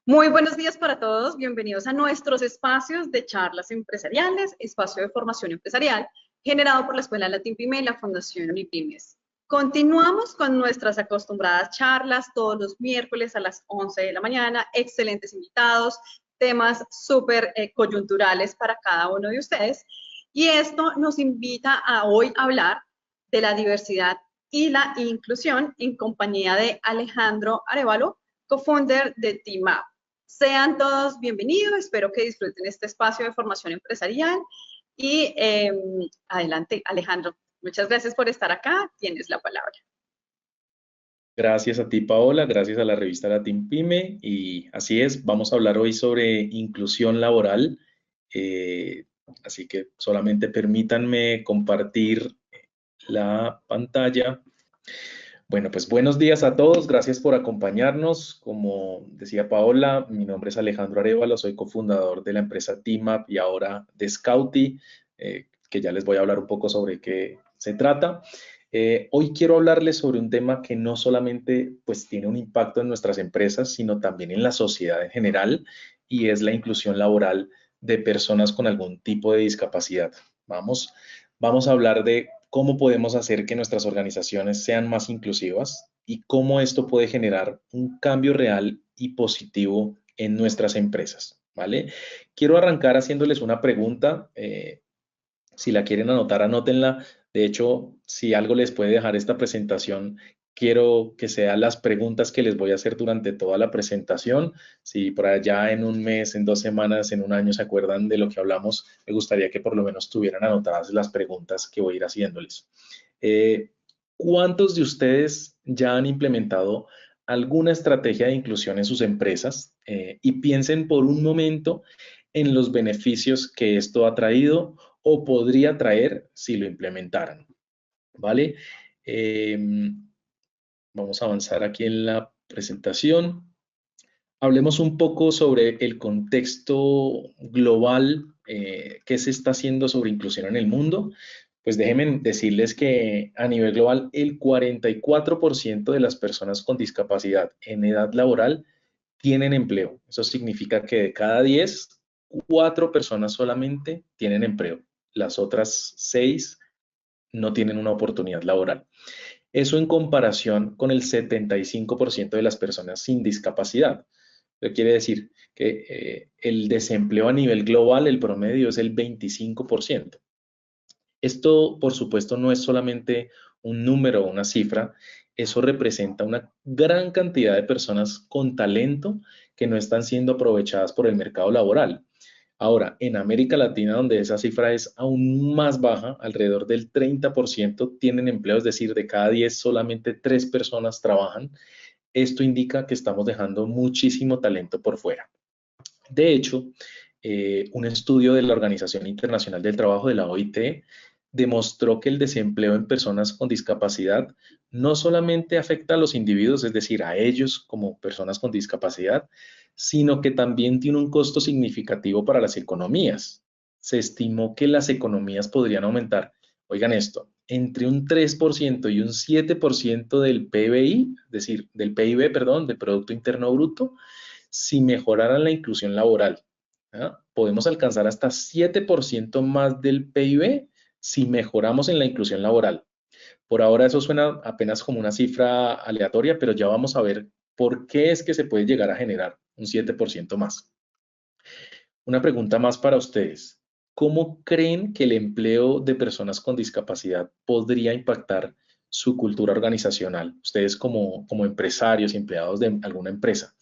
Muy buenos días para todos, bienvenidos a nuestros espacios de charlas empresariales, espacio de formación empresarial, generado por la Escuela Latin Pyme y la Fundación Unipymes. Continuamos con nuestras acostumbradas charlas todos los miércoles a las 11 de la mañana, excelentes invitados, temas súper coyunturales para cada uno de ustedes. Y esto nos invita a hoy hablar de la diversidad y la inclusión en compañía de Alejandro Arévalo, co-founder de TeamUp. Sean todos bienvenidos, espero que disfruten este espacio de formación empresarial y adelante, Alejandro. Muchas gracias por estar acá, tienes la palabra. Gracias a ti, Paola, gracias a la revista Latin Pyme y así es, vamos a hablar hoy sobre inclusión laboral, eh, así que solamente permítanme compartir la pantalla. Bueno, pues buenos días a todos, gracias por acompañarnos. Como decía Paola, mi nombre es Alejandro Arévalo, soy cofundador de la empresa TeamUp y ahora de Scouti, que ya les voy a hablar un poco sobre qué se trata. Hoy quiero hablarles sobre un tema que no solamente pues tiene un impacto en nuestras empresas, sino también en la sociedad en general, y es la inclusión laboral de personas con algún tipo de discapacidad. Vamos a hablar de cómo podemos hacer que nuestras organizaciones sean más inclusivas y cómo esto puede generar un cambio real y positivo en nuestras empresas, ¿vale? Quiero arrancar haciéndoles una pregunta. Si la quieren anotar, anótenla. De hecho, si algo les puede dejar esta presentación, quiero que sean las preguntas que les voy a hacer durante toda la presentación. Si por allá en un mes, en 2 semanas, en un año se acuerdan de lo que hablamos, me gustaría que por lo menos tuvieran anotadas las preguntas que voy a ir haciéndoles. Eh, ¿Cuántos de ustedes ya han implementado alguna estrategia de inclusión en sus empresas? Y piensen por un momento en los beneficios que esto ha traído o podría traer si lo implementaran, ¿vale? Vamos a avanzar aquí en la presentación. Hablemos un poco sobre el contexto global que se está haciendo sobre inclusión en el mundo. Pues déjenme decirles que a nivel global el 44% de las personas con discapacidad en edad laboral tienen empleo. Eso significa que de cada 10, 4 personas solamente tienen empleo. Las otras 6 no tienen una oportunidad laboral. Eso en comparación con el 75% de las personas sin discapacidad. Eso quiere decir que el desempleo a nivel global, el promedio es el 25%. Esto, por supuesto, no es solamente un número o una cifra, eso representa una gran cantidad de personas con talento que no están siendo aprovechadas por el mercado laboral. Ahora, en América Latina, donde esa cifra es aún más baja, alrededor del 30% tienen empleo, es decir, de cada 10 solamente 3 personas trabajan. Esto indica que estamos dejando muchísimo talento por fuera. De hecho, un estudio de la Organización Internacional del Trabajo de la OIT demostró que el desempleo en personas con discapacidad no solamente afecta a los individuos, es decir, a ellos como personas con discapacidad, sino que también tiene un costo significativo para las economías. Se estimó que las economías podrían aumentar, oigan esto, entre un 3% y un 7% del PBI, es decir, del PIB, perdón, del Producto Interno Bruto, si mejoraran la inclusión laboral. Podemos alcanzar hasta 7% más del PIB si mejoramos en la inclusión laboral. Por ahora eso suena apenas como una cifra aleatoria, pero ya vamos a ver por qué es que se puede llegar a generar un 7% más. Una pregunta más para ustedes. ¿Cómo creen que el empleo de personas con discapacidad podría impactar su cultura organizacional? Ustedes como empresarios y empleados de alguna empresa.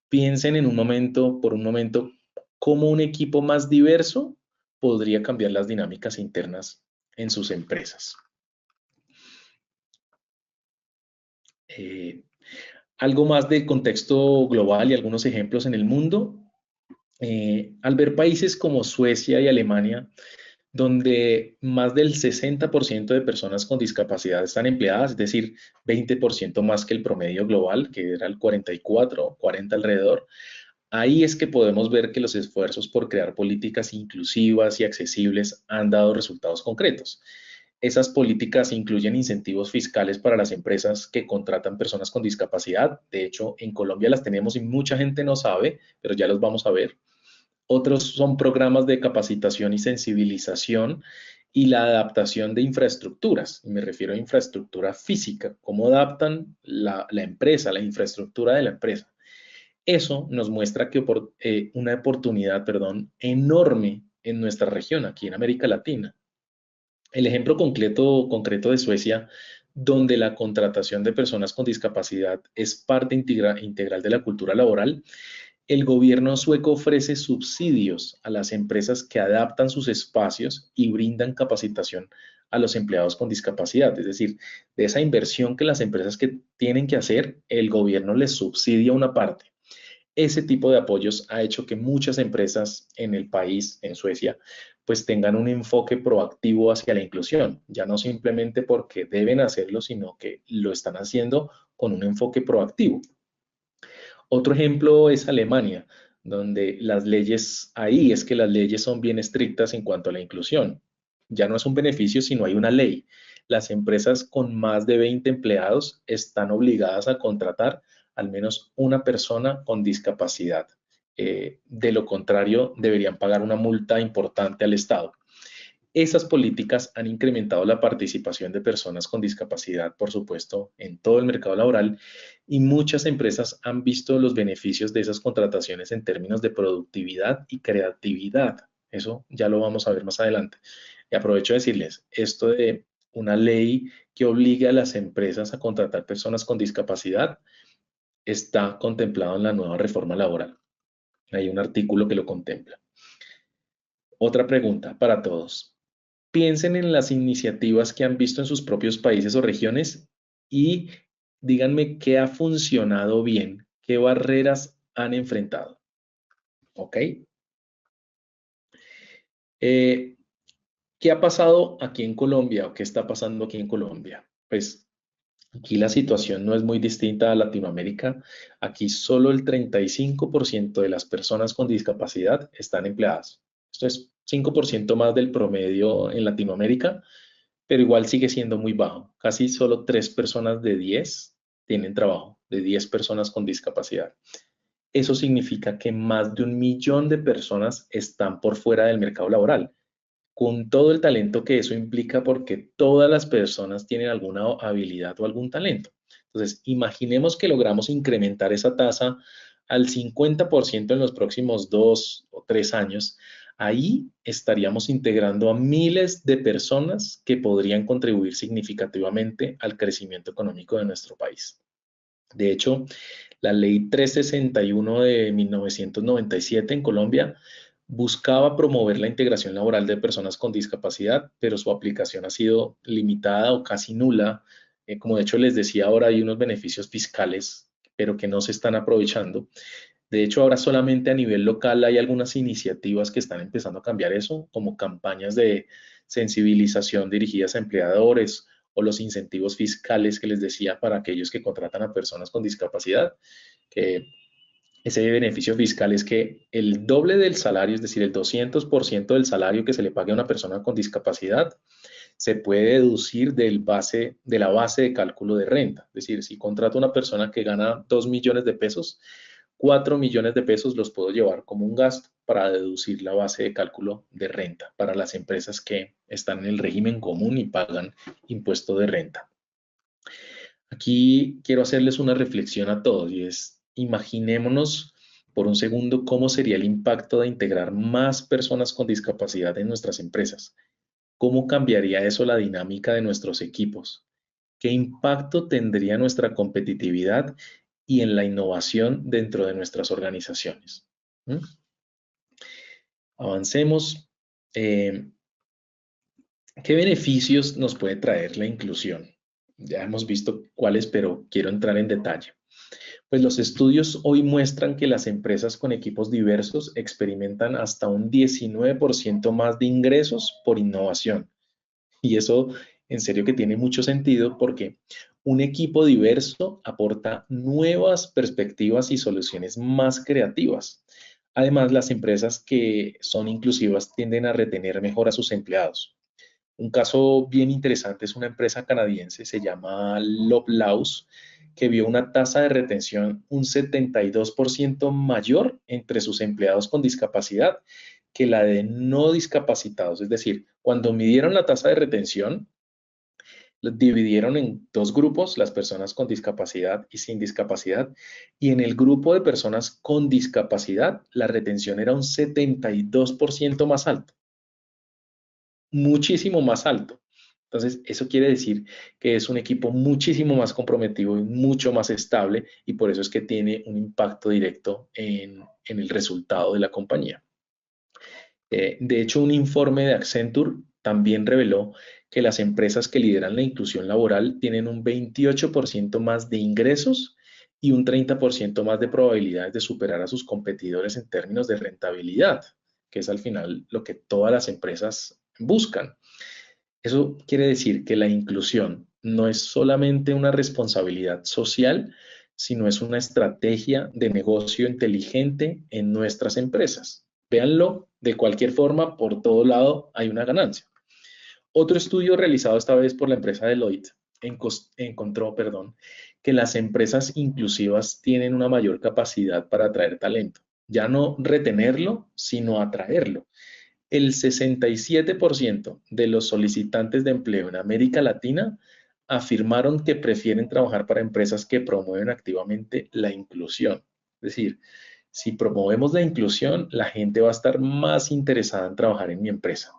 Piensen en un momento, por un momento, cómo un equipo más diverso podría cambiar las dinámicas internas en sus empresas. Eh, Algo más del contexto global y algunos ejemplos en el mundo. Al ver países como Suecia y Alemania, donde más del 60% de personas con discapacidad están empleadas, es decir, 20% más que el promedio global, que era el 44 o 40 alrededor. Ahí es que podemos ver que los esfuerzos por crear políticas inclusivas y accesibles han dado resultados concretos. Esas políticas incluyen incentivos fiscales para las empresas que contratan personas con discapacidad. De hecho, en Colombia las tenemos y mucha gente no sabe, pero ya los vamos a ver. Otros son programas de capacitación y sensibilización y la adaptación de infraestructuras. Me refiero a infraestructura física, cómo adaptan la empresa, la infraestructura de la empresa. Eso nos muestra que una oportunidad, perdón, enorme en nuestra región, aquí en América Latina. El ejemplo concreto de Suecia, donde la contratación de personas con discapacidad es parte integral de la cultura laboral, el gobierno sueco ofrece subsidios a las empresas que adaptan sus espacios y brindan capacitación a los empleados con discapacidad. Es decir, de esa inversión que las empresas que tienen que hacer, el gobierno les subsidia una parte. Ese tipo de apoyos ha hecho que muchas empresas en el país, en Suecia, pues tengan un enfoque proactivo hacia la inclusión, ya no simplemente porque deben hacerlo, sino que lo están haciendo con un enfoque proactivo. Otro ejemplo es Alemania, donde las leyes, ahí es que las leyes son bien estrictas en cuanto a la inclusión. Ya no es un beneficio, sino hay una ley. Las empresas con más de 20 empleados están obligadas a contratar al menos una persona con discapacidad. De lo contrario, deberían pagar una multa importante al Estado. Esas políticas han incrementado la participación de personas con discapacidad, por supuesto, en todo el mercado laboral y muchas empresas han visto los beneficios de esas contrataciones en términos de productividad y creatividad. Eso ya lo vamos a ver más adelante. Y aprovecho de decirles, esto de una ley que obligue a las empresas a contratar personas con discapacidad está contemplado en la nueva reforma laboral. Hay un artículo que lo contempla. Otra pregunta para todos. Piensen en las iniciativas que han visto en sus propios países o regiones y díganme qué ha funcionado bien, qué barreras han enfrentado. ¿Ok? ¿Qué ha pasado aquí en Colombia o qué está pasando aquí en Colombia? Pues aquí la situación no es muy distinta a Latinoamérica. Aquí solo el 35% de las personas con discapacidad están empleadas. Esto es 5% más del promedio en Latinoamérica, pero igual sigue siendo muy bajo. Casi solo 3 personas de 10 tienen trabajo, de 10 personas con discapacidad. Eso significa que más de 1 millón de personas están por fuera del mercado laboral, con todo el talento que eso implica porque todas las personas tienen alguna habilidad o algún talento. Entonces, imaginemos que logramos incrementar esa tasa al 50% en los próximos 2 o 3 años. Ahí estaríamos integrando a miles de personas que podrían contribuir significativamente al crecimiento económico de nuestro país. De hecho, la Ley 361 de 1997 en Colombia buscaba promover la integración laboral de personas con discapacidad, pero su aplicación ha sido limitada o casi nula. Como de hecho les decía, ahora hay unos beneficios fiscales, pero que no se están aprovechando. De hecho, ahora solamente a nivel local hay algunas iniciativas que están empezando a cambiar eso, como campañas de sensibilización dirigidas a empleadores o los incentivos fiscales que les decía para aquellos que contratan a personas con discapacidad, que ese beneficio fiscal es que el doble del salario, es decir, el 200% del salario que se le pague a una persona con discapacidad, se puede deducir de la base de cálculo de renta. Es decir, si contrato a una persona que gana 2 millones de pesos, 4 millones de pesos los puedo llevar como un gasto para deducir la base de cálculo de renta para las empresas que están en el régimen común y pagan impuesto de renta. Aquí quiero hacerles una reflexión a todos y es, imaginémonos por un segundo cómo sería el impacto de integrar más personas con discapacidad en nuestras empresas. ¿Cómo cambiaría eso la dinámica de nuestros equipos? ¿Qué impacto tendría nuestra competitividad y en la innovación dentro de nuestras organizaciones? ¿Mm? Avancemos. ¿Qué beneficios nos puede traer la inclusión? Ya hemos visto cuáles, pero quiero entrar en detalle. Pues los estudios hoy muestran que las empresas con equipos diversos experimentan hasta un 19% más de ingresos por innovación. Y eso en serio que tiene mucho sentido porque un equipo diverso aporta nuevas perspectivas y soluciones más creativas. Además, las empresas que son inclusivas tienden a retener mejor a sus empleados. Un caso bien interesante es una empresa canadiense, se llama Loblaws, que vio una tasa de retención un 72% mayor entre sus empleados con discapacidad que la de no discapacitados. Es decir, cuando midieron la tasa de retención, dividieron en dos grupos, las personas con discapacidad y sin discapacidad, y en el grupo de personas con discapacidad, la retención era un 72% más alto, muchísimo más alto. Entonces, eso quiere decir que es un equipo muchísimo más comprometido y mucho más estable, y por eso es que tiene un impacto directo en el resultado de la compañía. De hecho, un informe de Accenture también reveló que las empresas que lideran la inclusión laboral tienen un 28% más de ingresos y un 30% más de probabilidades de superar a sus competidores en términos de rentabilidad, que es al final lo que todas las empresas buscan. Eso quiere decir que la inclusión no es solamente una responsabilidad social, sino es una estrategia de negocio inteligente en nuestras empresas. Véanlo de cualquier forma, por todo lado hay una ganancia. Otro estudio realizado esta vez por la empresa Deloitte encontró, que las empresas inclusivas tienen una mayor capacidad para atraer talento. Ya no retenerlo, sino atraerlo. El 67% de los solicitantes de empleo en América Latina afirmaron que prefieren trabajar para empresas que promueven activamente la inclusión. Es decir, si promovemos la inclusión, la gente va a estar más interesada en trabajar en mi empresa.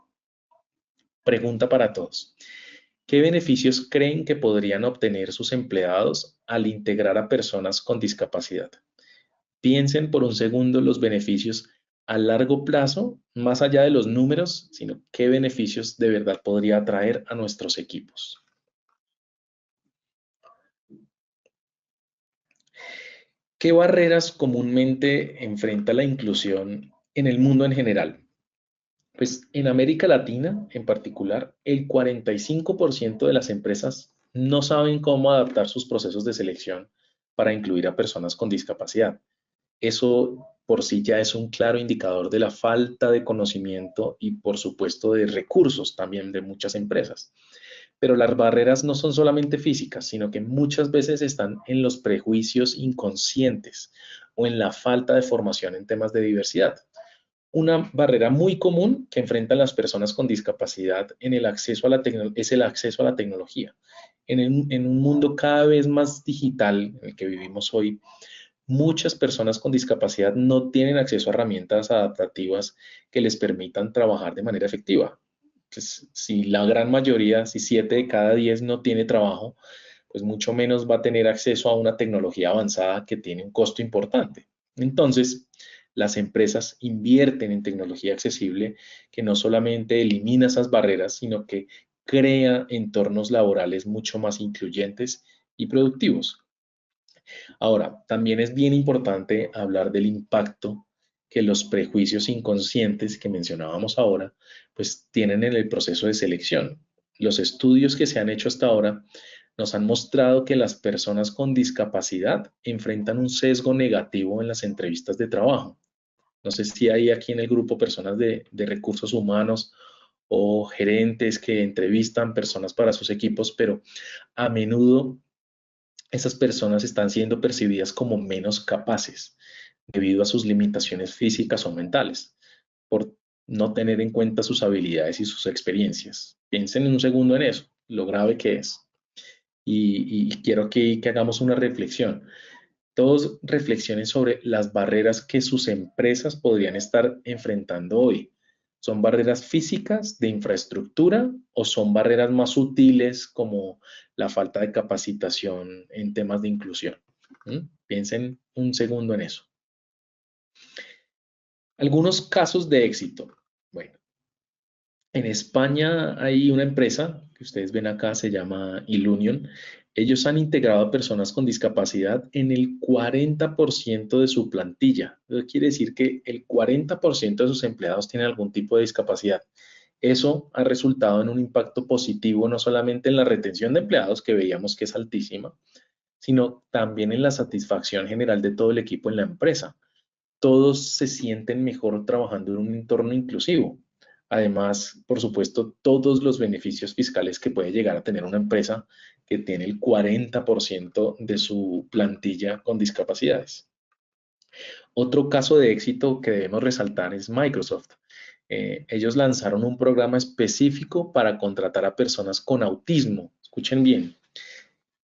Pregunta para todos. ¿Qué beneficios creen que podrían obtener sus empleados al integrar a personas con discapacidad? Piensen por un segundo los beneficios a largo plazo, más allá de los números, sino qué beneficios de verdad podría traer a nuestros equipos. ¿Qué barreras comúnmente enfrenta la inclusión en el mundo en general? Pues en América Latina, en particular, el 45% de las empresas no saben cómo adaptar sus procesos de selección para incluir a personas con discapacidad. Eso por sí ya es un claro indicador de la falta de conocimiento y, por supuesto, de recursos también de muchas empresas. Pero las barreras no son solamente físicas, sino que muchas veces están en los prejuicios inconscientes o en la falta de formación en temas de diversidad. Una barrera muy común que enfrentan las personas con discapacidad en el acceso a es el acceso a la tecnología. En un mundo cada vez más digital en el que vivimos hoy, muchas personas con discapacidad no tienen acceso a herramientas adaptativas que les permitan trabajar de manera efectiva. Pues, si la gran mayoría, si 7 de cada 10 no tiene trabajo, pues mucho menos va a tener acceso a una tecnología avanzada que tiene un costo importante. Entonces, las empresas invierten en tecnología accesible que no solamente elimina esas barreras, sino que crea entornos laborales mucho más incluyentes y productivos. Ahora, también es bien importante hablar del impacto que los prejuicios inconscientes que mencionábamos ahora, pues tienen en el proceso de selección. Los estudios que se han hecho hasta ahora nos han mostrado que las personas con discapacidad enfrentan un sesgo negativo en las entrevistas de trabajo. No sé si hay aquí en el grupo personas de recursos humanos o gerentes que entrevistan personas para sus equipos, pero a menudo esas personas están siendo percibidas como menos capaces debido a sus limitaciones físicas o mentales, por no tener en cuenta sus habilidades y sus experiencias. Piensen en un segundo en eso, lo grave que es. Y quiero que hagamos una reflexión. Todos reflexionen sobre las barreras que sus empresas podrían estar enfrentando hoy. ¿Son barreras físicas de infraestructura o son barreras más sutiles como la falta de capacitación en temas de inclusión? Piensen un segundo en eso. Algunos casos de éxito. Bueno, en España hay una empresa que ustedes ven acá, se llama Ilunion. Ellos han integrado a personas con discapacidad en el 40% de su plantilla. Eso quiere decir que el 40% de sus empleados tienen algún tipo de discapacidad. Eso ha resultado en un impacto positivo no solamente en la retención de empleados, que veíamos que es altísima, sino también en la satisfacción general de todo el equipo en la empresa. Todos se sienten mejor trabajando en un entorno inclusivo. Además, por supuesto, todos los beneficios fiscales que puede llegar a tener una empresa que tiene el 40% de su plantilla con discapacidades. Otro caso de éxito que debemos resaltar es Microsoft. Ellos lanzaron un programa específico para contratar a personas con autismo. Escuchen bien.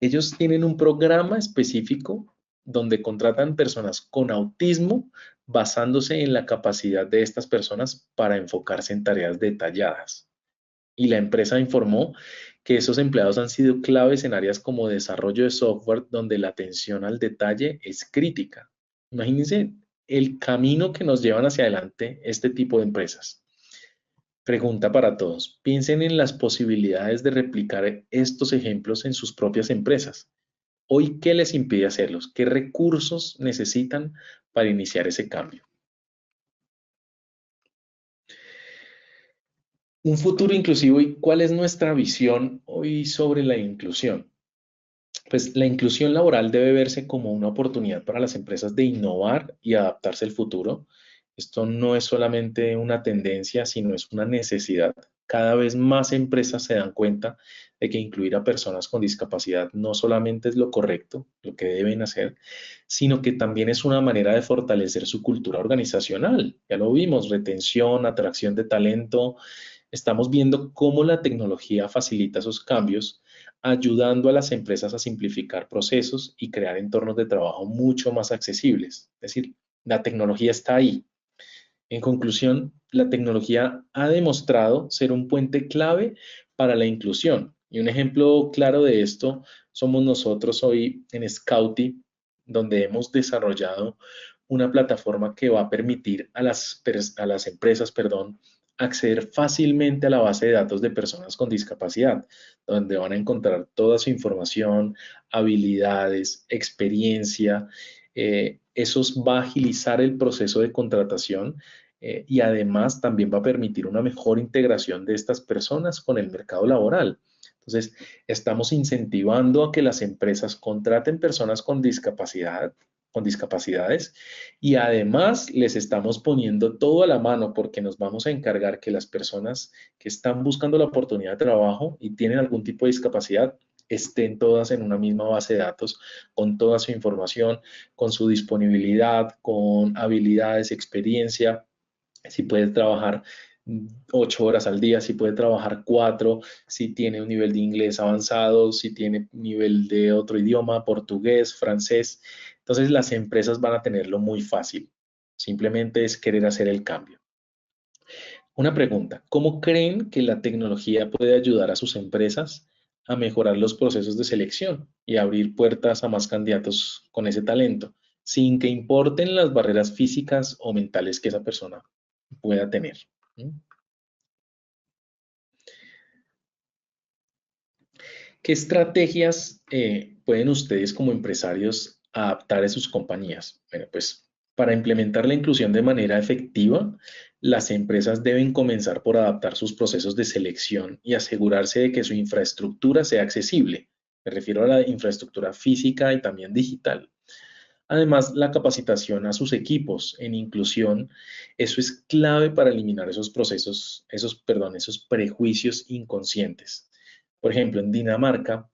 Ellos tienen un programa específico donde contratan personas con autismo basándose en la capacidad de estas personas para enfocarse en tareas detalladas. Y la empresa informó que esos empleados han sido claves en áreas como desarrollo de software donde la atención al detalle es crítica. Imagínense el camino que nos llevan hacia adelante este tipo de empresas. Pregunta para todos. Piensen en las posibilidades de replicar estos ejemplos en sus propias empresas. Hoy, ¿qué les impide hacerlos? ¿Qué recursos necesitan para iniciar ese cambio? Un futuro inclusivo y ¿cuál es nuestra visión hoy sobre la inclusión? Pues la inclusión laboral debe verse como una oportunidad para las empresas de innovar y adaptarse al futuro. Esto no es solamente una tendencia, sino es una necesidad. Cada vez más empresas se dan cuenta de que incluir a personas con discapacidad no solamente es lo correcto, lo que deben hacer, sino que también es una manera de fortalecer su cultura organizacional. Ya lo vimos, retención, atracción de talento. Estamos viendo cómo la tecnología facilita esos cambios, ayudando a las empresas a simplificar procesos y crear entornos de trabajo mucho más accesibles. Es decir, la tecnología está ahí. En conclusión, la tecnología ha demostrado ser un puente clave para la inclusión. Y un ejemplo claro de esto somos nosotros hoy en Scouty, donde hemos desarrollado una plataforma que va a permitir a las empresas, perdón, acceder fácilmente a la base de datos de personas con discapacidad, donde van a encontrar toda su información, habilidades, experiencia. Eso va a agilizar el proceso de contratación y además también va a permitir una mejor integración de estas personas con el mercado laboral. Entonces, estamos incentivando a que las empresas contraten personas con discapacidad, con discapacidades y además les estamos poniendo todo a la mano porque nos vamos a encargar que las personas que están buscando la oportunidad de trabajo y tienen algún tipo de discapacidad estén todas en una misma base de datos con toda su información, con su disponibilidad, con habilidades, experiencia, si puede trabajar 8 horas al día, si puede trabajar 4, si tiene un nivel de inglés avanzado, si tiene nivel de otro idioma, portugués, francés. Entonces las empresas van a tenerlo muy fácil. Simplemente es querer hacer el cambio. Una pregunta, ¿cómo creen que la tecnología puede ayudar a sus empresas a mejorar los procesos de selección y abrir puertas a más candidatos con ese talento, sin que importen las barreras físicas o mentales que esa persona pueda tener? ¿Mm? ¿Qué estrategias pueden ustedes como empresarios adaptar a sus compañías? Bueno, pues para implementar la inclusión de manera efectiva, las empresas deben comenzar por adaptar sus procesos de selección y asegurarse de que su infraestructura sea accesible. Me refiero a la infraestructura física y también digital. Además, la capacitación a sus equipos en inclusión, eso es clave para eliminar esos procesos, esos prejuicios inconscientes. Por ejemplo, en Dinamarca,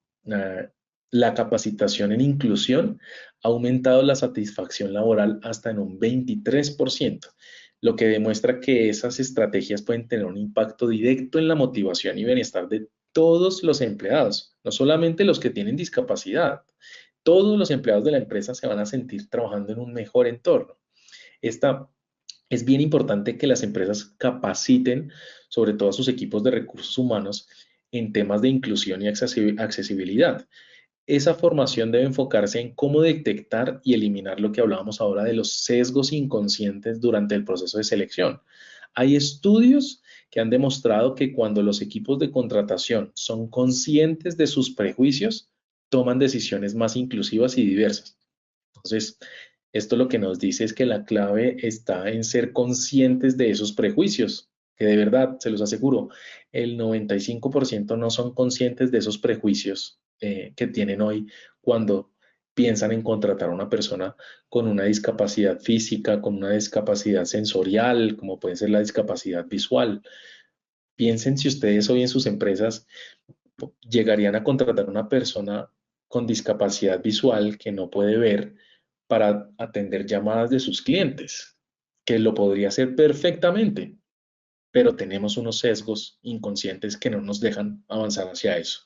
la capacitación en inclusión ha aumentado la satisfacción laboral hasta en un 23%, lo que demuestra que esas estrategias pueden tener un impacto directo en la motivación y bienestar de todos los empleados, no solamente los que tienen discapacidad. Todos los empleados de la empresa se van a sentir trabajando en un mejor entorno. Esta es bien importante que las empresas capaciten sobre todo a sus equipos de recursos humanos en temas de inclusión y accesibilidad. Esa formación debe enfocarse en cómo detectar y eliminar lo que hablábamos ahora de los sesgos inconscientes durante el proceso de selección. Hay estudios que han demostrado que cuando los equipos de contratación son conscientes de sus prejuicios, toman decisiones más inclusivas y diversas. Entonces, esto lo que nos dice es que la clave está en ser conscientes de esos prejuicios, que de verdad, se los aseguro, el 95% no son conscientes de esos prejuicios que tienen hoy cuando piensan en contratar a una persona con una discapacidad física, con una discapacidad sensorial, como puede ser la discapacidad visual. Piensen si ustedes hoy en sus empresas llegarían a contratar a una persona con discapacidad visual que no puede ver para atender llamadas de sus clientes, que lo podría hacer perfectamente, pero tenemos unos sesgos inconscientes que no nos dejan avanzar hacia eso.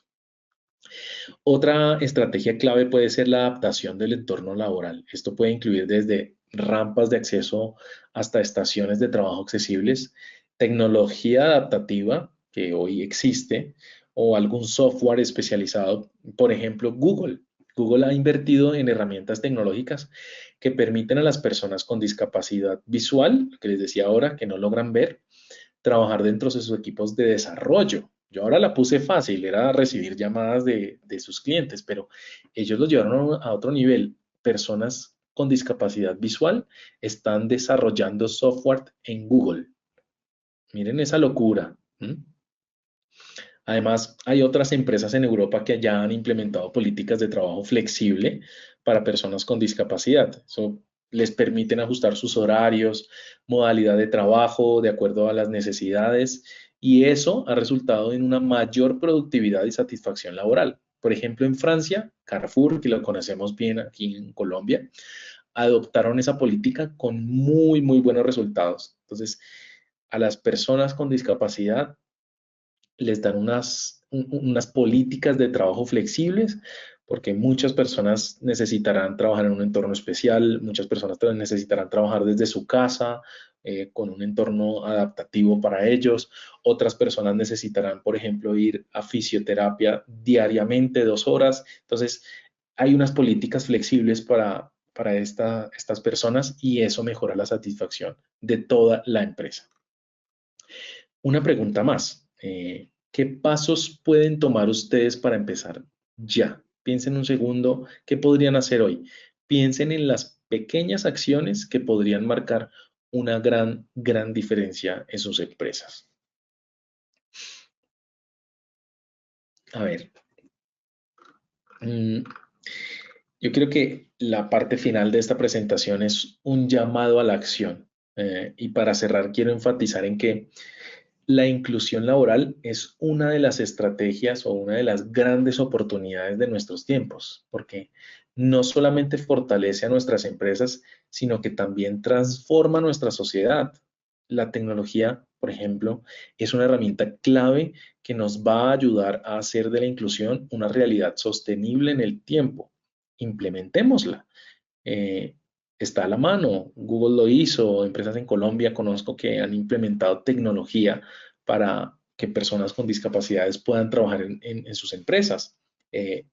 Otra estrategia clave puede ser la adaptación del entorno laboral. Esto puede incluir desde rampas de acceso hasta estaciones de trabajo accesibles, tecnología adaptativa que hoy existe o algún software especializado. Por ejemplo, Google. Google ha invertido en herramientas tecnológicas que permiten a las personas con discapacidad visual, que les decía ahora, que no logran ver, trabajar dentro de sus equipos de desarrollo. Yo ahora la puse fácil, era recibir llamadas de sus clientes, pero ellos lo llevaron a otro nivel. Personas con discapacidad visual están desarrollando software en Google. Miren esa locura. Además, hay otras empresas en Europa que ya han implementado políticas de trabajo flexible para personas con discapacidad. Eso les permiten ajustar sus horarios, modalidad de trabajo de acuerdo a las necesidades y eso ha resultado en una mayor productividad y satisfacción laboral. Por ejemplo, en Francia, Carrefour, que lo conocemos bien aquí en Colombia, adoptaron esa política con muy buenos resultados. Entonces, a las personas con discapacidad les dan unas políticas de trabajo flexibles, porque muchas personas necesitarán trabajar en un entorno especial, muchas personas necesitarán trabajar desde su casa, con un entorno adaptativo para ellos, otras personas necesitarán, por ejemplo, ir a fisioterapia diariamente 2 horas. Entonces, hay unas políticas flexibles para estas personas y eso mejora la satisfacción de toda la empresa. Una pregunta más. ¿Qué pasos pueden tomar ustedes para empezar ya? Piensen un segundo, ¿qué podrían hacer hoy? Piensen en las pequeñas acciones que podrían marcar una gran diferencia en sus empresas. A ver, yo creo que la parte final de esta presentación es un llamado a la acción. Y para cerrar, quiero enfatizar en que la inclusión laboral es una de las estrategias o una de las grandes oportunidades de nuestros tiempos, porque no solamente fortalece a nuestras empresas, sino que también transforma nuestra sociedad. La tecnología, por ejemplo, es una herramienta clave que nos va a ayudar a hacer de la inclusión una realidad sostenible en el tiempo. Implementémosla. eh, Está a la mano. Google lo hizo, empresas en Colombia conozco que han implementado tecnología para que personas con discapacidades puedan trabajar en sus empresas.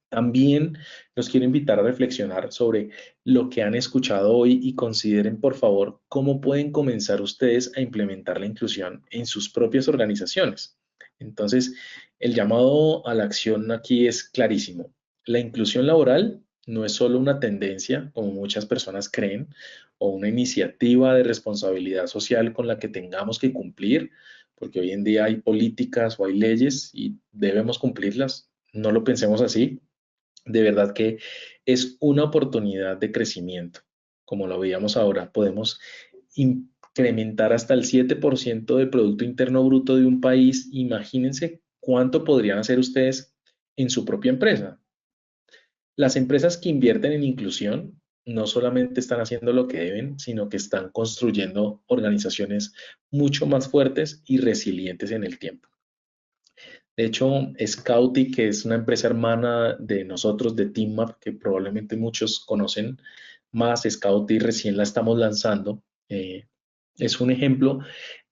También los quiero invitar a reflexionar sobre lo que han escuchado hoy y consideren, por favor, cómo pueden comenzar ustedes a implementar la inclusión en sus propias organizaciones. Entonces, el llamado a la acción aquí es clarísimo. La inclusión laboral no es solo una tendencia, como muchas personas creen, o una iniciativa de responsabilidad social con la que tengamos que cumplir, porque hoy en día hay políticas o hay leyes y debemos cumplirlas. No lo pensemos así. De verdad que es una oportunidad de crecimiento. Como lo veíamos ahora, podemos incrementar hasta el 7% del Producto Interno Bruto de un país. Imagínense cuánto podrían hacer ustedes en su propia empresa. Las empresas que invierten en inclusión no solamente están haciendo lo que deben, sino que están construyendo organizaciones mucho más fuertes y resilientes en el tiempo. De hecho, Scouty, que es una empresa hermana de nosotros, de TeamMap, que probablemente muchos conocen más, Scouty recién la estamos lanzando, es un ejemplo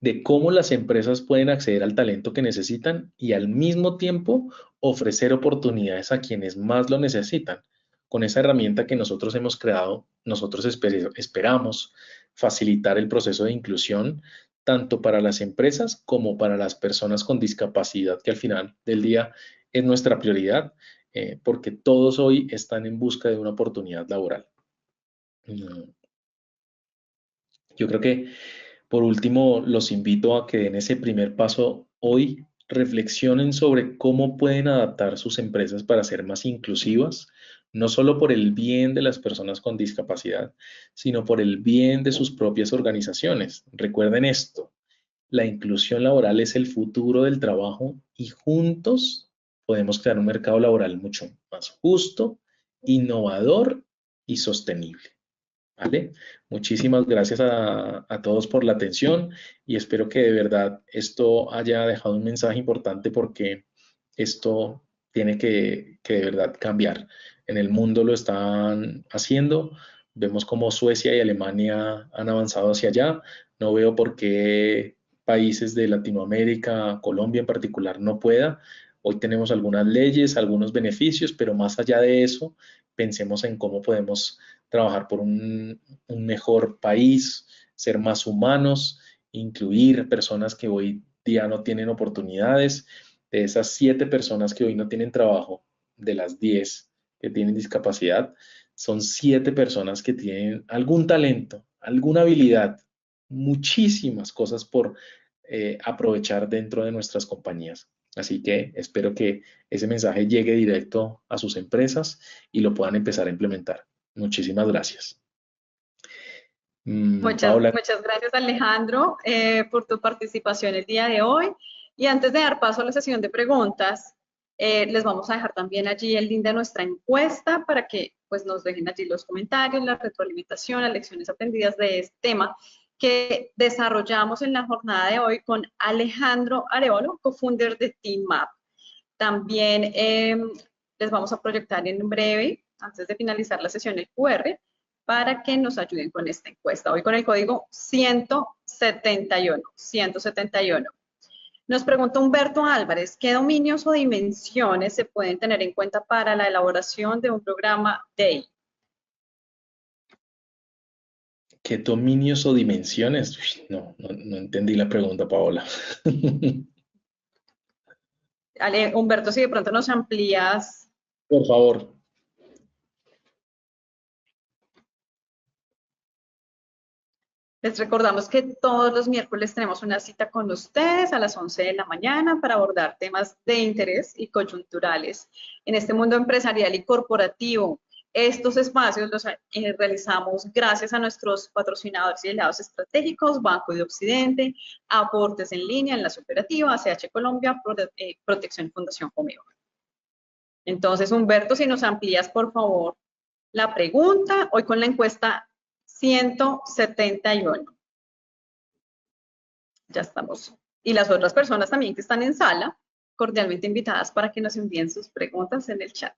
de cómo las empresas pueden acceder al talento que necesitan y al mismo tiempo ofrecer oportunidades a quienes más lo necesitan. Con esa herramienta que nosotros hemos creado, nosotros esperamos facilitar el proceso de inclusión tanto para las empresas como para las personas con discapacidad, que al final del día es nuestra prioridad, porque todos hoy están en busca de una oportunidad laboral. Yo creo que por último, los invito a que den ese primer paso hoy, reflexionen sobre cómo pueden adaptar sus empresas para ser más inclusivas, no solo por el bien de las personas con discapacidad, sino por el bien de sus propias organizaciones. Recuerden esto, la inclusión laboral es el futuro del trabajo y juntos podemos crear un mercado laboral mucho más justo, innovador y sostenible. ¿Vale? Muchísimas gracias a todos por la atención y espero que de verdad esto haya dejado un mensaje importante porque esto tiene que de verdad cambiar. En el mundo lo están haciendo. Vemos como Suecia y Alemania han avanzado hacia allá. No veo por qué países de Latinoamérica, Colombia en particular, no pueda. Hoy tenemos algunas leyes, algunos beneficios, pero más allá de eso, pensemos en cómo podemos trabajar por un mejor país, ser más humanos, incluir personas que hoy día no tienen oportunidades. De esas 7 personas que hoy no tienen trabajo, de las 10 que tienen discapacidad, son 7 personas que tienen algún talento, alguna habilidad, muchísimas cosas por aprovechar dentro de nuestras compañías. Así que espero que ese mensaje llegue directo a sus empresas y lo puedan empezar a implementar. Muchísimas gracias. Paola, Muchas gracias, Alejandro, por tu participación el día de hoy. Y antes de dar paso a la sesión de preguntas, les vamos a dejar también allí el link de nuestra encuesta para que pues, nos dejen allí los comentarios, la retroalimentación, las lecciones aprendidas de este tema que desarrollamos en la jornada de hoy con Alejandro Arevalo, co-founder de TeamMap. También les vamos a proyectar en breve, antes de finalizar la sesión, el QR para que nos ayuden con esta encuesta. Hoy con el código 171. Nos pregunta Humberto Álvarez, ¿qué dominios o dimensiones se pueden tener en cuenta para la elaboración de un programa DEI? ¿Qué dominios o dimensiones? Uy, no entendí la pregunta, Paola. Humberto, si de pronto nos amplías. Por favor. Les recordamos que todos los miércoles tenemos una cita con ustedes a las 11 de la mañana para abordar temas de interés y coyunturales en este mundo empresarial y corporativo. Estos espacios los realizamos gracias a nuestros patrocinadores y aliados estratégicos, Banco de Occidente, Aportes en Línea, Enlace Operativa, ACH Colombia, Protección y Fundación Comeo. Entonces, Humberto, si nos amplías, por favor, la pregunta, hoy con la encuesta 171. Ya estamos. Y las otras personas también que están en sala, cordialmente invitadas para que nos envíen sus preguntas en el chat.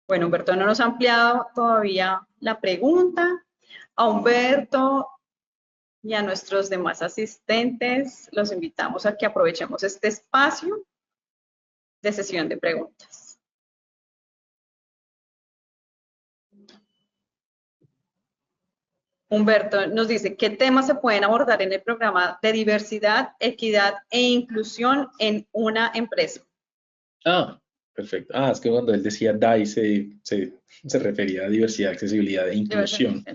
Bueno, Humberto no nos ha ampliado todavía la pregunta. A Humberto y a nuestros demás asistentes los invitamos a que aprovechemos este espacio de sesión de preguntas. Humberto nos dice, ¿qué temas se pueden abordar en el programa de diversidad, equidad e inclusión en una empresa? Ah, perfecto. Ah, es que cuando él decía DAI se refería a diversidad, accesibilidad e inclusión.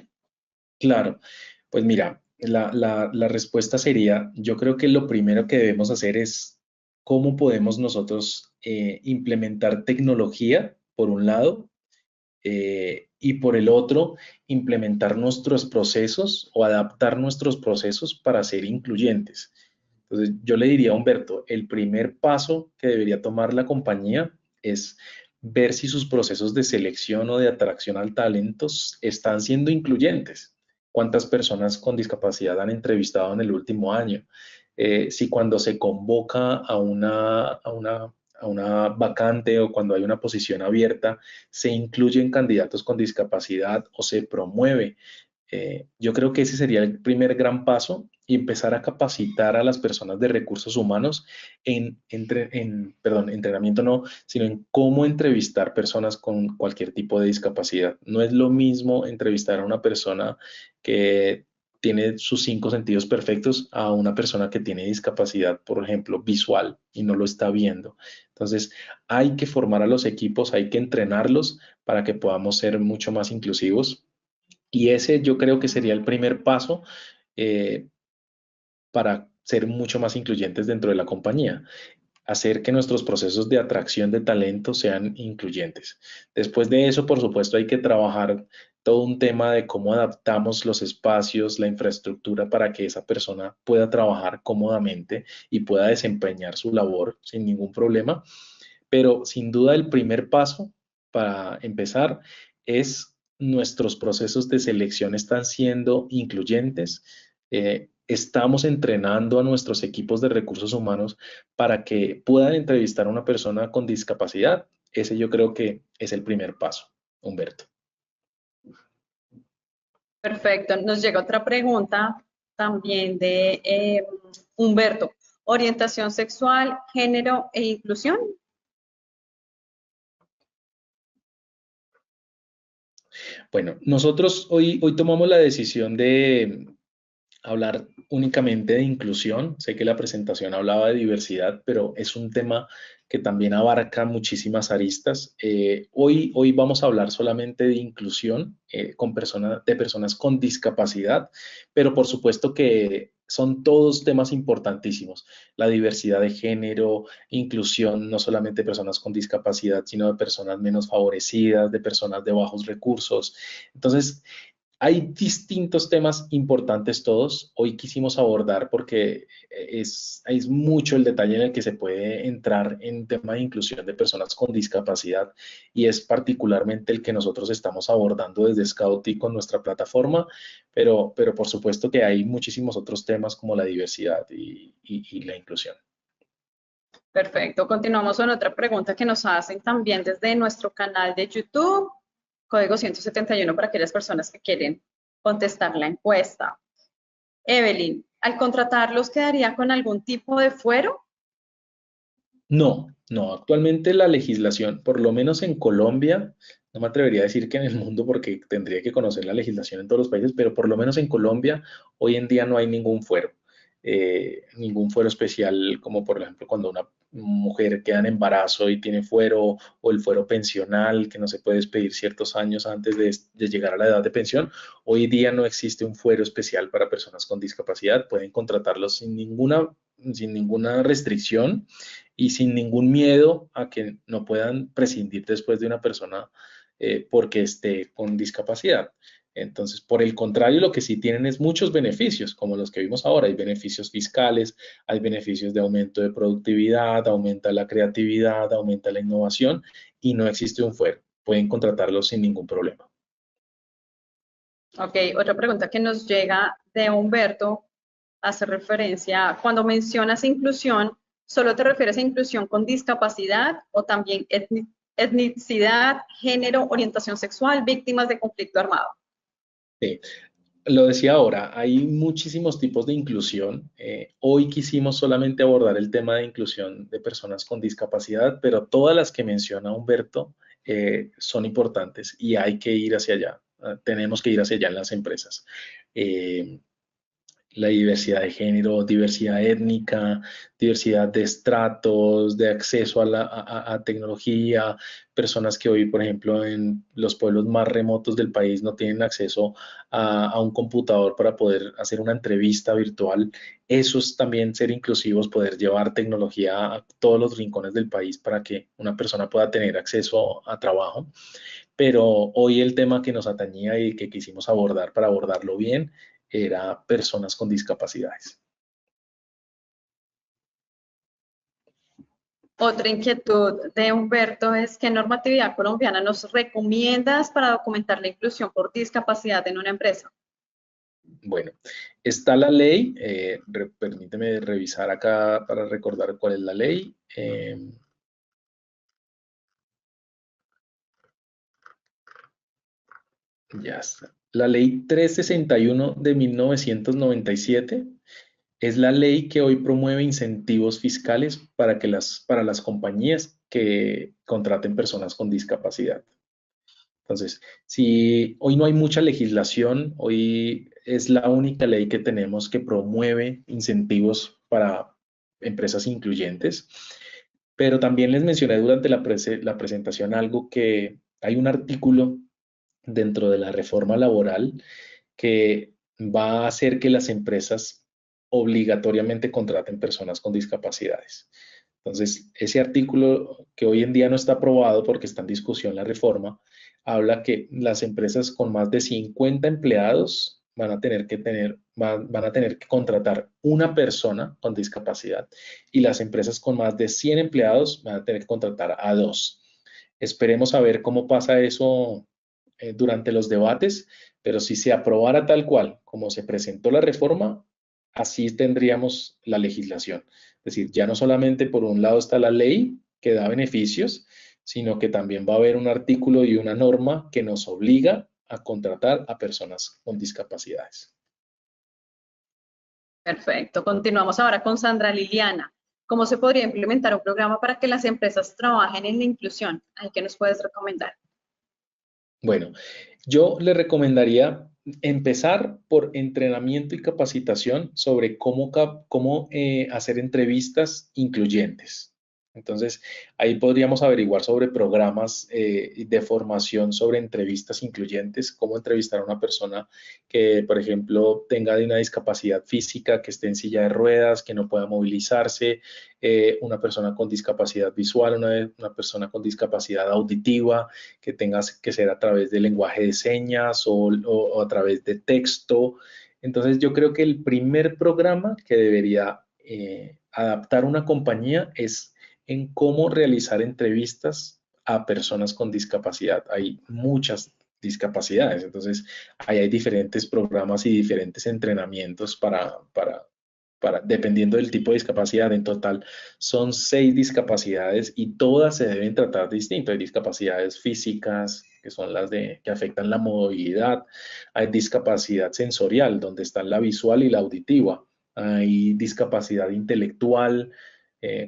Claro, pues mira, la respuesta sería, yo creo que lo primero que debemos hacer es cómo podemos nosotros implementar tecnología, por un lado, y por el otro, implementar nuestros procesos o adaptar nuestros procesos para ser incluyentes. Entonces, yo le diría a Humberto, el primer paso que debería tomar la compañía es ver si sus procesos de selección o de atracción al talentos están siendo incluyentes. ¿Cuántas personas con discapacidad han entrevistado en el último año? Si cuando se convoca a una vacante o cuando hay una posición abierta, se incluyen candidatos con discapacidad o se promueve. Yo creo que ese sería el primer gran paso y empezar a capacitar a las personas de recursos humanos entrenamiento no, sino en cómo entrevistar personas con cualquier tipo de discapacidad. No es lo mismo entrevistar a una persona que tiene sus 5 sentidos perfectos a una persona que tiene discapacidad, por ejemplo, visual y no lo está viendo. Entonces, hay que formar a los equipos, hay que entrenarlos para que podamos ser mucho más inclusivos. Y ese yo creo que sería el primer paso. para ser mucho más incluyentes dentro de la compañía, hacer que nuestros procesos de atracción de talento sean incluyentes. Después de eso, por supuesto, hay que trabajar todo un tema de cómo adaptamos los espacios, la infraestructura para que esa persona pueda trabajar cómodamente y pueda desempeñar su labor sin ningún problema. Pero sin duda el primer paso para empezar es nuestros procesos de selección están siendo incluyentes. Estamos entrenando a nuestros equipos de recursos humanos para que puedan entrevistar a una persona con discapacidad. Ese yo creo que es el primer paso, Humberto. Perfecto. Nos llega otra pregunta también de Humberto. Orientación sexual, género e inclusión. Bueno, nosotros hoy tomamos la decisión de hablar únicamente de inclusión. Sé que la presentación hablaba de diversidad, pero es un tema que también abarca muchísimas aristas. Hoy vamos a hablar solamente de inclusión de personas con discapacidad, pero por supuesto que son todos temas importantísimos. La diversidad de género, inclusión no solamente de personas con discapacidad, sino de personas menos favorecidas, de personas de bajos recursos. Entonces, hay distintos temas importantes todos. Hoy quisimos abordar porque es mucho el detalle en el que se puede entrar en tema de inclusión de personas con discapacidad y es particularmente el que nosotros estamos abordando desde Scouty con nuestra plataforma, pero por supuesto que hay muchísimos otros temas como la diversidad y la inclusión. Perfecto. Continuamos con otra pregunta que nos hacen también desde nuestro canal de YouTube, código 171 para aquellas personas que quieren contestar la encuesta. Evelyn, ¿al contratarlos quedaría con algún tipo de fuero? No, actualmente la legislación, por lo menos en Colombia, no me atrevería a decir que en el mundo porque tendría que conocer la legislación en todos los países, pero por lo menos en Colombia hoy en día no hay ningún fuero especial como por ejemplo cuando una mujer queda en embarazo y tiene fuero o el fuero pensional que no se puede despedir ciertos años antes de llegar a la edad de pensión. Hoy día no existe un fuero especial para personas con discapacidad, pueden contratarlos sin ninguna restricción y sin ningún miedo a que no puedan prescindir después de una persona porque esté con discapacidad. Entonces, por el contrario, lo que sí tienen es muchos beneficios, como los que vimos ahora. Hay beneficios fiscales, hay beneficios de aumento de productividad, aumenta la creatividad, aumenta la innovación y no existe un fuero. Pueden contratarlos sin ningún problema. Ok, otra pregunta que nos llega de Humberto hace referencia, cuando mencionas inclusión, ¿solo te refieres a inclusión con discapacidad o también etnicidad, género, orientación sexual, víctimas de conflicto armado? Sí. Lo decía ahora, hay muchísimos tipos de inclusión. Hoy quisimos solamente abordar el tema de inclusión de personas con discapacidad, pero todas las que menciona Humberto son importantes y hay que ir hacia allá. Tenemos que ir hacia allá en las empresas. Eh, la diversidad de género, diversidad étnica, diversidad de estratos, de acceso a tecnología, personas que hoy, por ejemplo, en los pueblos más remotos del país no tienen acceso a un computador para poder hacer una entrevista virtual. Eso es también ser inclusivos, poder llevar tecnología a todos los rincones del país para que una persona pueda tener acceso a trabajo. Pero hoy el tema que nos atañía y que quisimos abordar para abordarlo bien era personas con discapacidades. Otra inquietud de Humberto es ¿qué normatividad colombiana nos recomiendas para documentar la inclusión por discapacidad en una empresa? Bueno, está la ley, permíteme revisar acá para recordar cuál es la ley. Ya está. La ley 361 de 1997 es la ley que hoy promueve incentivos fiscales para las compañías que contraten personas con discapacidad. Entonces, si hoy no hay mucha legislación, hoy es la única ley que tenemos que promueve incentivos para empresas incluyentes. Pero también les mencioné durante la presentación algo que hay un artículo dentro de la reforma laboral que va a hacer que las empresas obligatoriamente contraten personas con discapacidades. Entonces, ese artículo que hoy en día no está aprobado porque está en discusión la reforma, habla que las empresas con más de 50 empleados van a tener que contratar una persona con discapacidad y las empresas con más de 100 empleados van a tener que contratar a 2. Esperemos a ver cómo pasa eso durante los debates, pero si se aprobara tal cual como se presentó la reforma, así tendríamos la legislación. Es decir, ya no solamente por un lado está la ley que da beneficios, sino que también va a haber un artículo y una norma que nos obliga a contratar a personas con discapacidades. Perfecto. Continuamos ahora con Sandra Liliana. ¿Cómo se podría implementar un programa para que las empresas trabajen en la inclusión? ¿Qué nos puedes recomendar? Bueno, yo le recomendaría empezar por entrenamiento y capacitación sobre cómo hacer entrevistas incluyentes. Entonces, ahí podríamos averiguar sobre programas de formación sobre entrevistas incluyentes, cómo entrevistar a una persona que, por ejemplo, tenga una discapacidad física, que esté en silla de ruedas, que no pueda movilizarse, una persona con discapacidad visual, una persona con discapacidad auditiva, que tengas que ser a través de lenguaje de señas o a través de texto. Entonces, yo creo que el primer programa que debería adaptar una compañía es en cómo realizar entrevistas a personas con discapacidad. Hay muchas discapacidades, entonces ahí hay diferentes programas y diferentes entrenamientos dependiendo del tipo de discapacidad. En total son 6 discapacidades y todas se deben tratar distinto. Hay discapacidades físicas, que son las que afectan la movilidad. Hay discapacidad sensorial, donde están la visual y la auditiva. Hay discapacidad intelectual,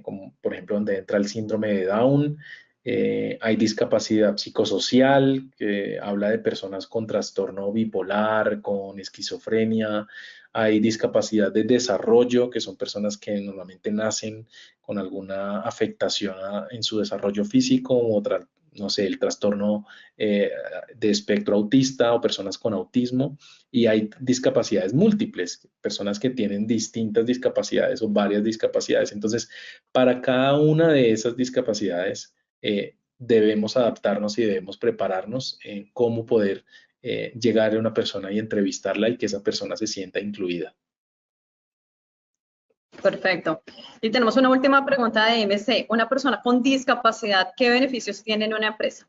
como por ejemplo donde entra el síndrome de Down. Hay discapacidad psicosocial, que habla de personas con trastorno bipolar, con esquizofrenia. Hay discapacidad de desarrollo, que son personas que normalmente nacen con alguna afectación en su desarrollo físico, o no sé, el trastorno de espectro autista o personas con autismo. Y hay discapacidades múltiples, personas que tienen distintas discapacidades o varias discapacidades. Entonces, para cada una de esas discapacidades, debemos adaptarnos y debemos prepararnos en cómo poder llegar a una persona y entrevistarla y que esa persona se sienta incluida. Perfecto. Y tenemos una última pregunta de MC. Una persona con discapacidad, ¿qué beneficios tiene en una empresa?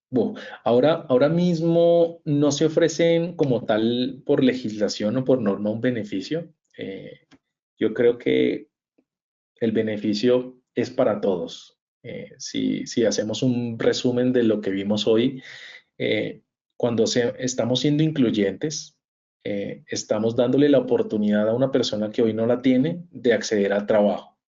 Bueno, ahora mismo no se ofrecen como tal por legislación o por norma un beneficio. Yo creo que el beneficio es para todos. Si hacemos un resumen de lo que vimos hoy, cuando estamos siendo incluyentes, estamos dándole la oportunidad a una persona que hoy no la tiene de acceder al trabajo.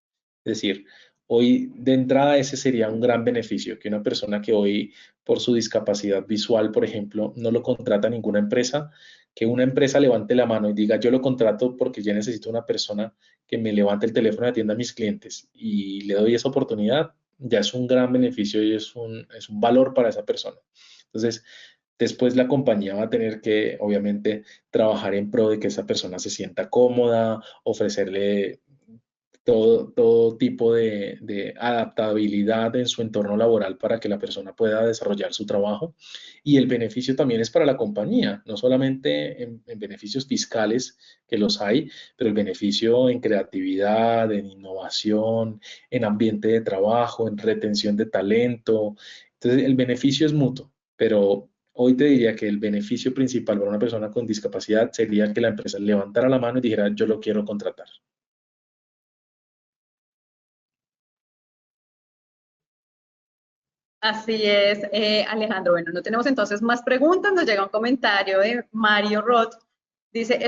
Es decir, hoy de entrada ese sería un gran beneficio, que una persona que hoy por su discapacidad visual, por ejemplo, no lo contrata ninguna empresa, que una empresa levante la mano y diga, yo lo contrato porque ya necesito una persona que me levante el teléfono y atienda a mis clientes y le doy esa oportunidad, ya es un gran beneficio y es un valor para esa persona. Entonces, después la compañía va a tener que, obviamente, trabajar en pro de que esa persona se sienta cómoda, ofrecerle todo tipo de adaptabilidad en su entorno laboral para que la persona pueda desarrollar su trabajo. Y el beneficio también es para la compañía, no solamente en beneficios fiscales, que los hay, pero el beneficio en creatividad, en innovación, en ambiente de trabajo, en retención de talento. Entonces, el beneficio es mutuo, pero hoy te diría que el beneficio principal para una persona con discapacidad sería que la empresa levantara la mano y dijera, yo lo quiero contratar. Así es, Alejandro. Bueno, no tenemos entonces más preguntas. Nos llega un comentario de Mario Roth. Dice,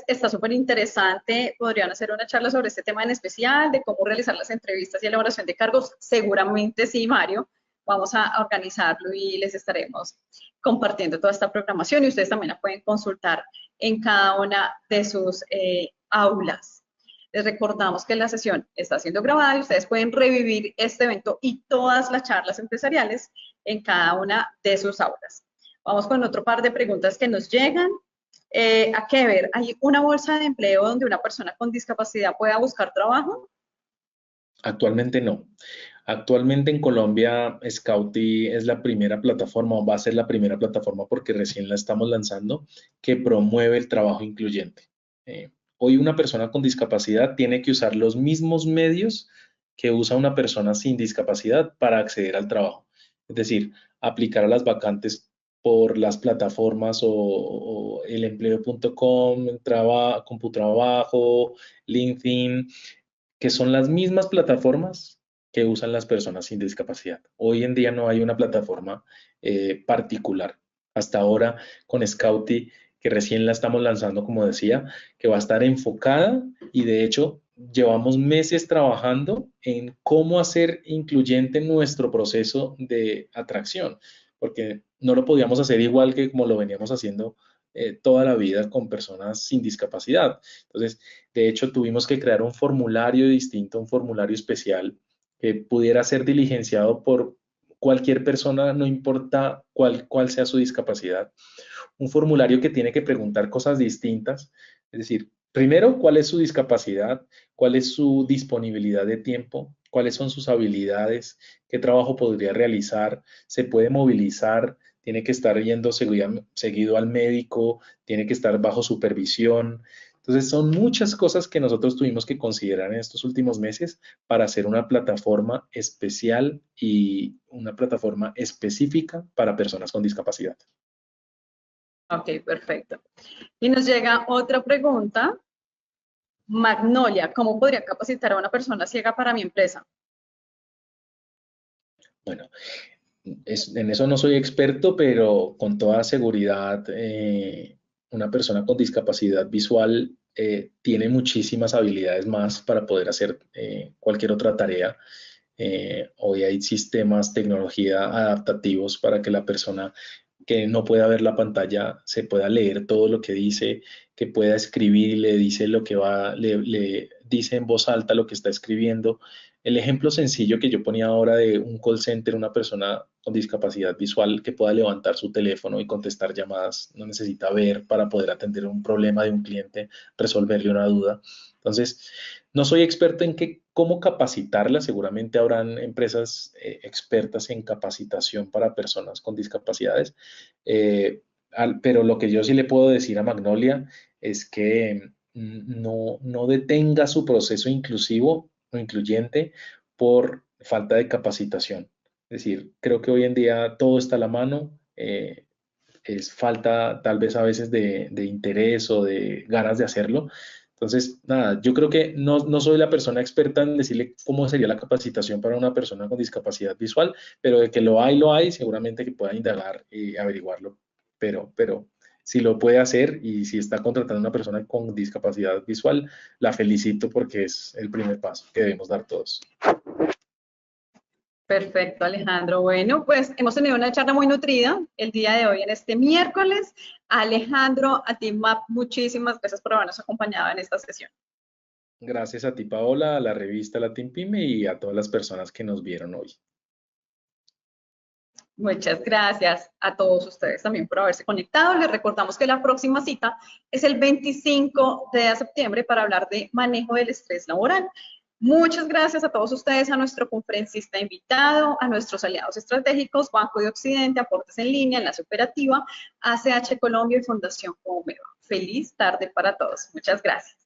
está súper interesante. ¿Podrían hacer una charla sobre este tema en especial, de cómo realizar las entrevistas y elaboración de cargos? Seguramente sí, Mario. Vamos a organizarlo y les estaremos compartiendo toda esta programación y ustedes también la pueden consultar en cada una de sus aulas. Les recordamos que la sesión está siendo grabada y ustedes pueden revivir este evento y todas las charlas empresariales en cada una de sus aulas. Vamos con otro par de preguntas que nos llegan. ¿A qué ver? ¿Hay una bolsa de empleo donde una persona con discapacidad pueda buscar trabajo? Actualmente no. Actualmente en Colombia, Scouty es la primera plataforma, o va a ser la primera plataforma porque recién la estamos lanzando, que promueve el trabajo incluyente. Hoy una persona con discapacidad tiene que usar los mismos medios que usa una persona sin discapacidad para acceder al trabajo. Es decir, aplicar a las vacantes por las plataformas o elempleo.com, Computrabajo, LinkedIn, que son las mismas plataformas que usan las personas sin discapacidad. Hoy en día no hay una plataforma particular. Hasta ahora con Scouty, que recién la estamos lanzando, como decía, que va a estar enfocada y de hecho llevamos meses trabajando en cómo hacer incluyente nuestro proceso de atracción, porque no lo podíamos hacer igual que como lo veníamos haciendo toda la vida con personas sin discapacidad. Entonces, de hecho, tuvimos que crear un formulario distinto, un formulario especial que pudiera ser diligenciado por cualquier persona, no importa cuál sea su discapacidad. Un formulario que tiene que preguntar cosas distintas, es decir, primero, cuál es su discapacidad, cuál es su disponibilidad de tiempo, cuáles son sus habilidades, qué trabajo podría realizar, se puede movilizar, tiene que estar yendo seguido al médico, tiene que estar bajo supervisión. Entonces, son muchas cosas que nosotros tuvimos que considerar en estos últimos meses para hacer una plataforma especial y una plataforma específica para personas con discapacidad. Ok, perfecto. Y nos llega otra pregunta. Magnolia, ¿cómo podría capacitar a una persona ciega para mi empresa? Bueno, en eso no soy experto, pero con toda seguridad, una persona con discapacidad visual tiene muchísimas habilidades más para poder hacer cualquier otra tarea. Hoy hay sistemas, tecnología adaptativos para que la persona que no pueda ver la pantalla se pueda leer todo lo que dice, que pueda escribir y le dice lo que va, le dice en voz alta lo que está escribiendo. El ejemplo sencillo que yo ponía ahora de un call center, una persona con discapacidad visual que pueda levantar su teléfono y contestar llamadas, no necesita ver para poder atender un problema de un cliente, resolverle una duda. Entonces, no soy experto en cómo capacitarla, seguramente habrán empresas expertas en capacitación para personas con discapacidades, pero lo que yo sí le puedo decir a Magnolia es que no detenga su proceso inclusivo o incluyente por falta de capacitación. Es decir, creo que hoy en día todo está a la mano. Es falta tal vez a veces de interés o de ganas de hacerlo. Entonces, nada, yo creo que no soy la persona experta en decirle cómo sería la capacitación para una persona con discapacidad visual, pero de que lo hay, seguramente que pueda indagar y averiguarlo. Pero si lo puede hacer y si está contratando a una persona con discapacidad visual, la felicito porque es el primer paso que debemos dar todos. Perfecto, Alejandro. Bueno, pues hemos tenido una charla muy nutrida el día de hoy, en este miércoles. Alejandro, a ti, Map, muchísimas gracias por habernos acompañado en esta sesión. Gracias a ti, Paola, a la revista Latin Pyme y a todas las personas que nos vieron hoy. Muchas gracias a todos ustedes también por haberse conectado. Les recordamos que la próxima cita es el 25 de septiembre para hablar de manejo del estrés laboral. Muchas gracias a todos ustedes, a nuestro conferencista invitado, a nuestros aliados estratégicos, Banco de Occidente, Aportes en Línea, Enlace Operativa, ACH Colombia y Fundación Comeva. Feliz tarde para todos. Muchas gracias.